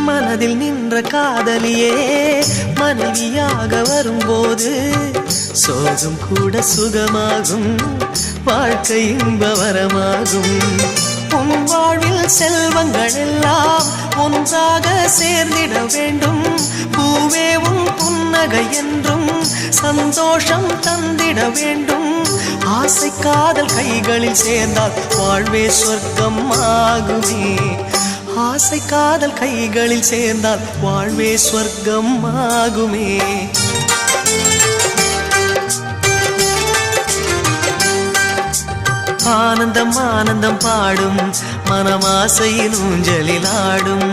மனதில் நின்ற காதலியே மனைவியாக வரும்போது சோகம் கூட சுகமாகும், வாழ்க்கை இன்பவரமாகும். உன் வாழ்வில் செல்வங்கள் எல்லாம் ஒன்றாக சேர்ந்திட வேண்டும். பூவே உன் புன்னகை என்றும் சந்தோஷம் தந்திட வேண்டும். ஆசை காதல் கைகளில் சேர்ந்தால் வாழ்வே சொர்க்கம் ஆகுமே. ஆசை காதல் கைகளில் சேர்ந்தால் வாழ்வே சொர்க்கம் ஆகுமே. ஆனந்தம் ஆனந்தம் பாடும் மனமாசையின் ஊஞ்சலில் ஆடும்.